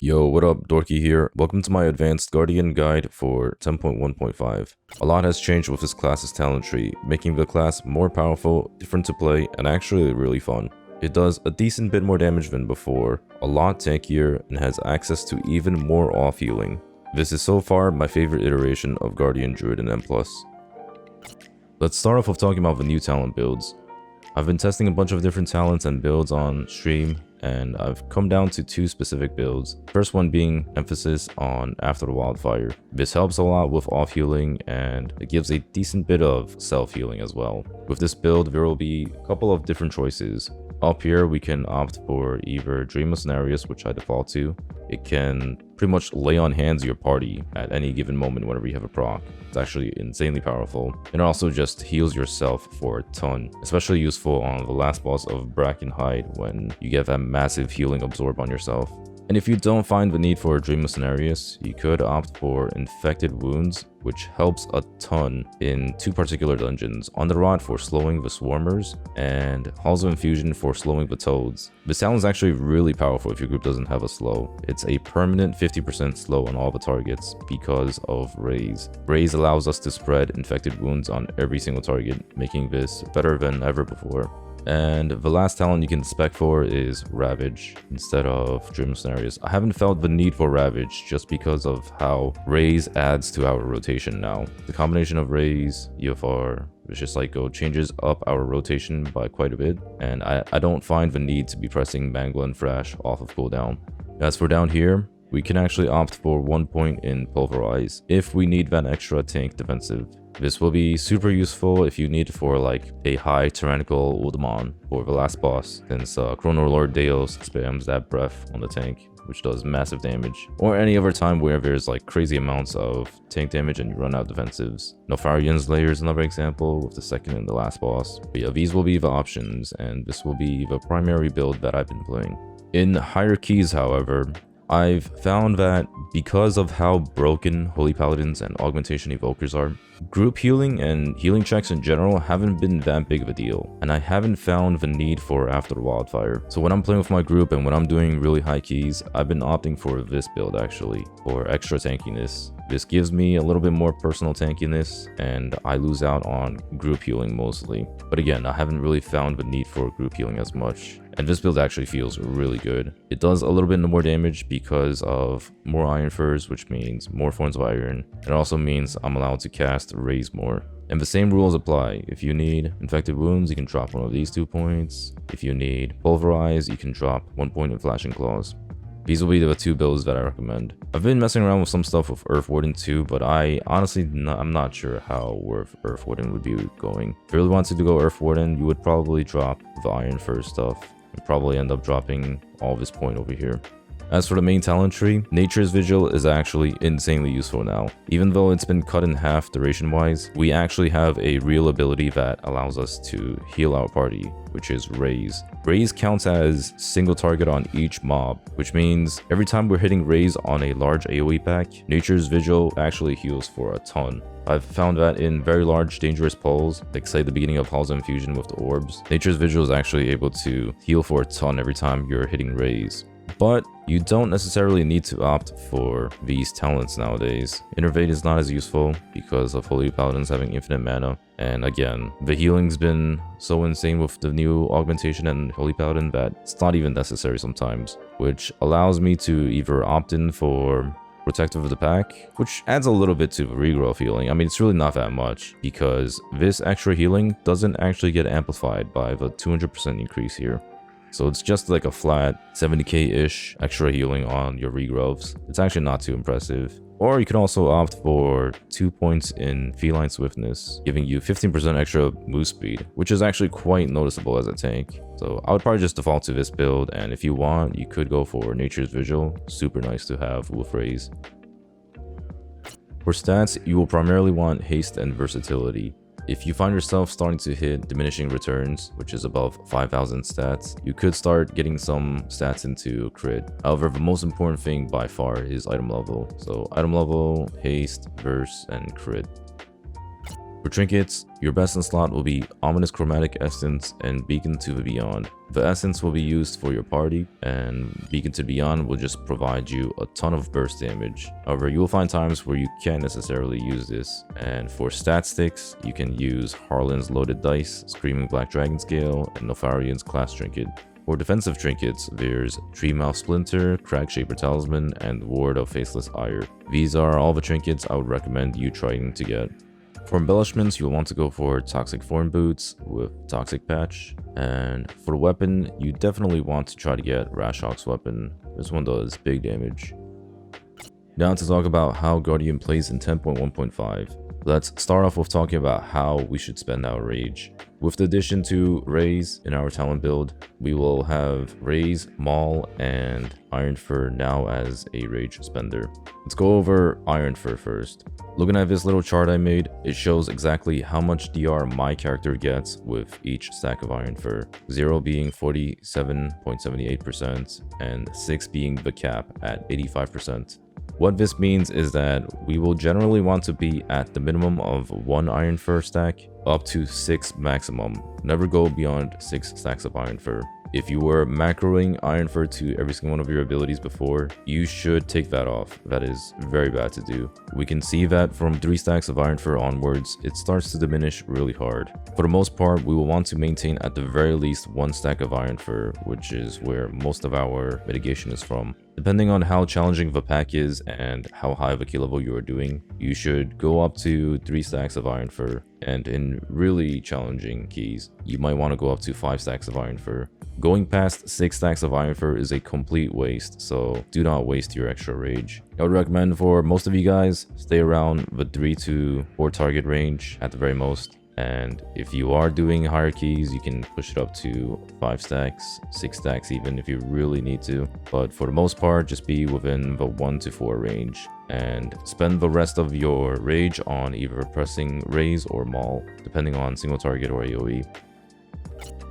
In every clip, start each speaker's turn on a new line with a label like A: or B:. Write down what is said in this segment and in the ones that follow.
A: Yo, what up? Dorki here. Welcome to my advanced Guardian guide for 10.1.5. A lot has changed with this class's talent tree, making the class more powerful, different to play, and actually really fun. It does a decent bit more damage than before, a lot tankier, and has access to even more off healing. This is so far my favorite iteration of Guardian Druid in M+. Let's start off with talking about the new talent builds. I've been testing a bunch of different talents and builds on stream, and I've come down to two specific builds. First one being emphasis on After the Wildfire. This helps a lot with off healing, and it gives a decent bit of self healing as well. With this build, there will be a couple of different choices. Up here, we can opt for either Dreamless Scenarios, which I default to. It can pretty much lay on hands your party at any given moment whenever you have a proc. It's actually insanely powerful. And it also just heals yourself for a ton, especially useful on the last boss of Brackenhide when you get that massive healing absorb on yourself. And if you don't find the need for Dreamless Scenarios, you could opt for Infected Wounds, which helps a ton in two particular dungeons, On the Rod for slowing the Swarmers, and Halls of Infusion for slowing the Toads. This talent is actually really powerful if your group doesn't have a slow. It's a permanent 50% slow on all the targets because of Raise. Raise allows us to spread Infected Wounds on every single target, making this better than ever before. And the last talent you can spec for is Ravage instead of Dream Scenarios. I haven't felt the need for Ravage just because of how Raise adds to our rotation now. The combination of Raise, EFR, Vicious Psycho changes up our rotation by quite a bit, and I don't find the need to be pressing Mangle and Thrash off of cooldown. As for down here, we can actually opt for 1 point in Pulverize if we need that extra tank defensive. This will be super useful if you need for like a high tyrannical Uldamon for the last boss, since Chrono Lord Deos spams that breath on the tank, which does massive damage, or any other time where there's like crazy amounts of tank damage and you run out defensives. Nofarian Slayer is another example with the second and the last boss. But yeah, these will be the options, and this will be the primary build that I've been playing. In hierarchies, however, I've found that because of how broken Holy Paladins and Augmentation Evokers are, group healing and healing checks in general haven't been that big of a deal, and I haven't found the need for After the Wildfire. So when I'm playing with my group and when I'm doing really high keys, I've been opting for this build actually, for extra tankiness. This gives me a little bit more personal tankiness, and I lose out on group healing mostly. But again, I haven't really found the need for group healing as much. And this build actually feels really good. It does a little bit more damage because of more Ironfurs, which means more Forms of Iron. It also means I'm allowed to cast Raise more. And the same rules apply. If you need Infected Wounds, you can drop one of these 2 points. If you need Pulverize, you can drop 1 point in Flashing Claws. These will be the two builds that I recommend. I've been messing around with some stuff with Earth Warden too, but I'm not sure how Earth Warden would be going. If you really wanted to go Earth Warden, you would probably drop the Ironfur stuff and probably end up dropping all this point over here. As for the main talent tree, Nature's Vigil is actually insanely useful now. Even though it's been cut in half duration-wise, we actually have a real ability that allows us to heal our party, which is Raise. Raise counts as single target on each mob, which means every time we're hitting Raise on a large AoE pack, Nature's Vigil actually heals for a ton. I've found that in very large dangerous pulls, like say the beginning of Halls of Infusion with the orbs, Nature's Vigil is actually able to heal for a ton every time you're hitting Raise. But you don't necessarily need to opt for these talents nowadays. Innervate is not as useful because of Holy Paladins having infinite mana. And again, the healing's been so insane with the new augmentation and Holy Paladin that it's not even necessary sometimes, which allows me to either opt in for Protective of the Pack, which adds a little bit to the regrowth healing. I mean, it's really not that much because this extra healing doesn't actually get amplified by the 200% increase here. So it's just like a flat 70k-ish extra healing on your regrowths. It's actually not too impressive. Or you can also opt for 2 points in Feline Swiftness, giving you 15% extra move speed, which is actually quite noticeable as a tank. So I would probably just default to this build, and if you want, you could go for Nature's Vigil. Super nice to have with Raise. For stats, you will primarily want Haste and Versatility. If you find yourself starting to hit diminishing returns, which is above 5,000 stats, you could start getting some stats into crit. However, the most important thing by far is item level. So item level, haste, verse, and crit. For trinkets, your best in slot will be Ominous Chromatic Essence and Beacon to the Beyond. The Essence will be used for your party, and Beacon to Beyond will just provide you a ton of burst damage. However, you will find times where you can't necessarily use this, and for stat sticks, you can use Harlan's Loaded Dice, Screaming Black Dragon Scale, and Nofarian's Class Trinket. For defensive trinkets, there's Treemouth Splinter, Crag Shaper Talisman, and Ward of Faceless Ire. These are all the trinkets I would recommend you trying to get. For embellishments, you'll want to go for Toxic Thorn Boots with Toxic Patch. And for the weapon, you definitely want to try to get Rashhawk's weapon. This one does big damage. Now to talk about how Guardian plays in 10.1.5. Let's start off with talking about how we should spend our rage. With the addition to Raise in our talent build, we will have Raise, Maul, and Ironfur now as a rage spender. Let's go over Ironfur first. Looking at this little chart I made, it shows exactly how much DR my character gets with each stack of Ironfur. 0 being 47.78% and 6 being the cap at 85%. What this means is that we will generally want to be at the minimum of 1 Ironfur stack up to 6 maximum. Never go beyond 6 stacks of Ironfur. If you were macroing Ironfur to every single one of your abilities before, you should take that off. That is very bad to do. We can see that from 3 stacks of Ironfur onwards, it starts to diminish really hard. For the most part, we will want to maintain at the very least 1 stack of Ironfur, which is where most of our mitigation is from. Depending on how challenging the pack is and how high of a key level you are doing, you should go up to 3 stacks of Ironfur. And in really challenging keys, you might want to go up to 5 stacks of Ironfur. Going past 6 stacks of Ironfur is a complete waste, so do not waste your extra rage. I would recommend for most of you guys, stay around the 3 to 4 target range at the very most. And if you are doing higher keys, you can push it up to 5 stacks, 6 stacks even if you really need to. But for the most part, just be within the 1 to 4 range. And spend the rest of your rage on either pressing Raise or Maul, depending on single target or AoE.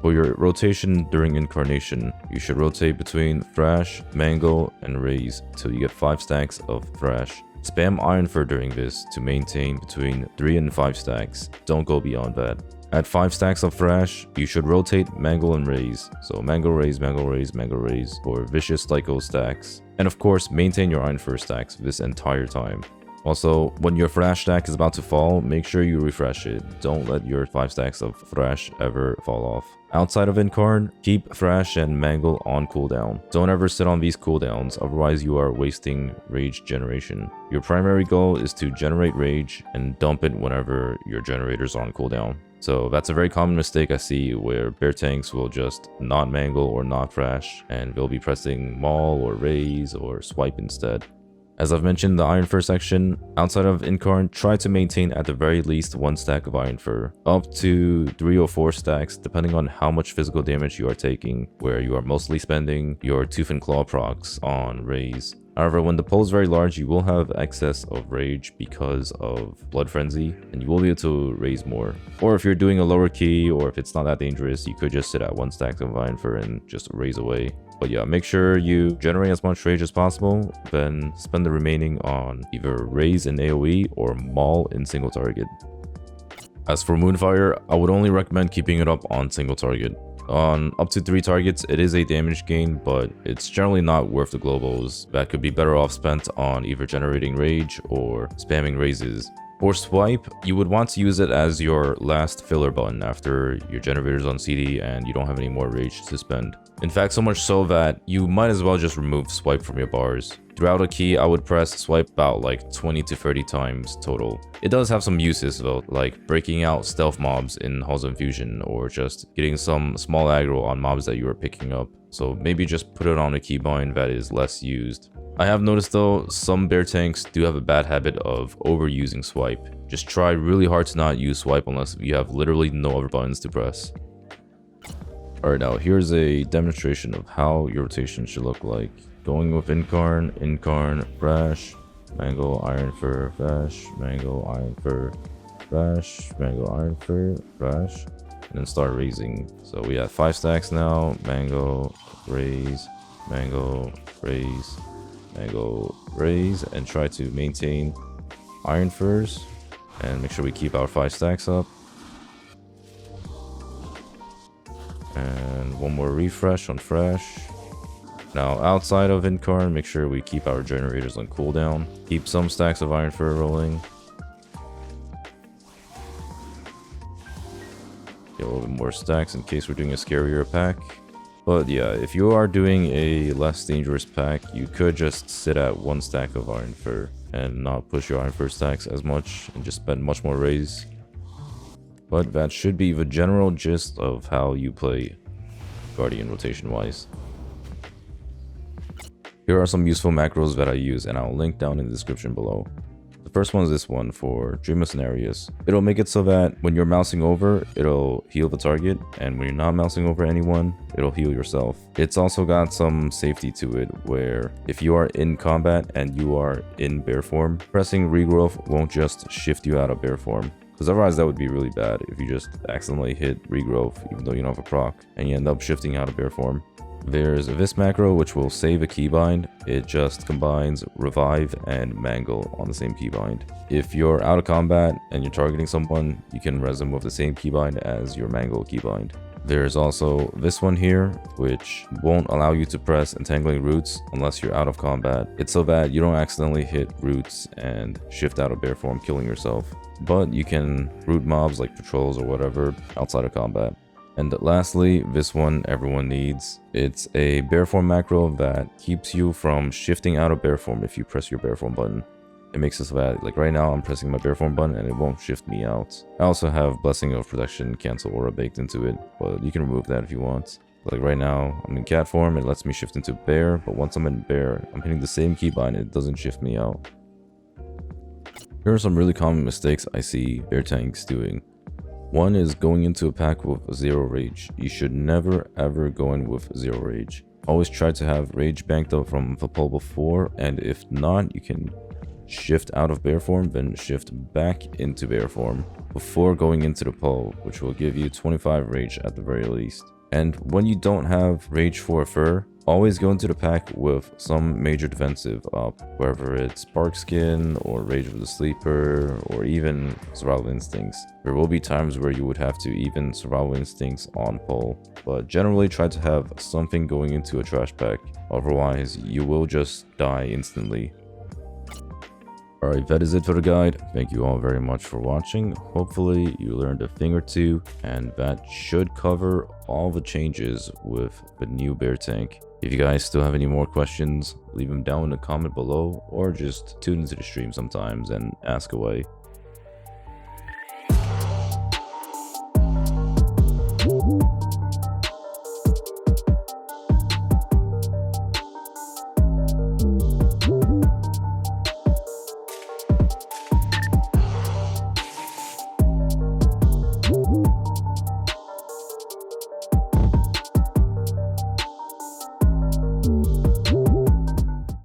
A: For your rotation during Incarnation, you should rotate between Thrash, Mangle, and Raise till you get 5 stacks of Thrash. Spam Ironfur during this to maintain between 3 and 5 stacks. Don't go beyond that. At 5 stacks of Thrash, you should rotate Mangle and Raise. So Mangle Raise, Mangle Raise, Mangle Raise for vicious Psycho stacks. And of course, maintain your Ironfur stacks this entire time. Also, when your Thrash stack is about to fall, make sure you refresh it. Don't let your 5 stacks of Thrash ever fall off. Outside of Incarn, keep Thrash and Mangle on cooldown. Don't ever sit on these cooldowns, otherwise you are wasting rage generation. Your primary goal is to generate rage and dump it whenever your generator's on cooldown. So that's a very common mistake I see where bear tanks will just not Mangle or not Thrash, and they'll be pressing Maul or Raise or Swipe instead. As I've mentioned in the Ironfur section, outside of Incarn, try to maintain at the very least 1 stack of Ironfur, up to 3 or 4 stacks depending on how much physical damage you are taking, where you are mostly spending your Tooth and Claw procs on Raise. However, when the pool is very large, you will have excess of rage because of Blood Frenzy, and you will be able to raise more. Or if you're doing a lower key, or if it's not that dangerous, you could just sit at 1 stack of Ironfur and just raise away. But yeah, make sure you generate as much rage as possible, then spend the remaining on either Raise in AoE or Maul in single target. As for Moonfire, I would only recommend keeping it up on single target. On up to 3 targets, it is a damage gain, but it's generally not worth the globals. That could be better off spent on either generating rage or spamming raises. For Swipe, you would want to use it as your last filler button after your generator's on CD and you don't have any more rage to spend. In fact, so much so that you might as well just remove Swipe from your bars. Throughout a key, I would press Swipe about like 20 to 30 times total. It does have some uses though, like breaking out stealth mobs in Halls of Infusion or just getting some small aggro on mobs that you are picking up. So maybe just put it on a keybind that is less used. I have noticed though, some bear tanks do have a bad habit of overusing Swipe. Just try really hard to not use Swipe unless you have literally no other buttons to press. Alright, now here's a demonstration of how your rotation should look like. Going with Incarn, Thrash, Mangle, Ironfur, Thrash, Mangle, Ironfur, Thrash, Mangle, Ironfur, Thrash, and then start raising. So we have 5 stacks now. Mangle, Raise, Mangle, Raise, Mangle, Raise, and try to maintain Ironfurs And make sure we keep our 5 stacks up. And one more refresh on fresh. Now, outside of Incarn, make sure we keep our generators on cooldown. Keep some stacks of Ironfur rolling. Get a little bit more stacks in case we're doing a scarier pack. But yeah, if you are doing a less dangerous pack, you could just sit at 1 stack of Ironfur and not push your Ironfur stacks as much and just spend much more raise. But that should be the general gist of how you play Guardian rotation wise. Here are some useful macros that I use, and I'll link down in the description below. The first one is this one for Dream Scenarios. It'll make it so that when you're mousing over, it'll heal the target, and when you're not mousing over anyone, it'll heal yourself. It's also got some safety to it, where if you are in combat and you are in bear form, pressing Regrowth won't just shift you out of bear form. Because otherwise that would be really bad if you just accidentally hit Regrowth even though you don't have a proc, and you end up shifting out of bear form. There's this macro which will save a keybind. It just combines revive and mangle on the same keybind. If you're out of combat and you're targeting someone, you can res them with the same keybind as your mangle keybind. There's also this one here, which won't allow you to press Entangling Roots unless you're out of combat. It's so that you don't accidentally hit roots and shift out of bear form, killing yourself. But you can root mobs like patrols or whatever outside of combat. And lastly, this one everyone needs. It's a bear form macro that keeps you from shifting out of bear form if you press your bear form button. It makes it so that, like right now, I'm pressing my bear form button and it won't shift me out. I also have Blessing of Protection cancelaura baked into it, but you can remove that if you want. Like right now, I'm in cat form, it lets me shift into bear, but once I'm in bear, I'm hitting the same keybind and it doesn't shift me out. Here are some really common mistakes I see bear tanks doing. One is going into a pack with 0 rage. You should never ever go in with 0 rage. Always try to have rage banked up from the pull before, and if not, you can shift out of bear form, then shift back into bear form before going into the pull, which will give you 25 rage at the very least. And when you don't have rage for fur, always go into the pack with some major defensive up, whether it's Spark Skin or Rage of the Sleeper or even Survival Instincts. There will be times where you would have to even Survival Instincts on pull, but generally try to have something going into a trash pack, otherwise you will just die instantly. Alright, that is it for the guide. Thank you all very much for watching. Hopefully you learned a thing or two, and that should cover all the changes with the new bear tank. If you guys still have any more questions, leave them down in the comment below, or just tune into the stream sometimes and ask away.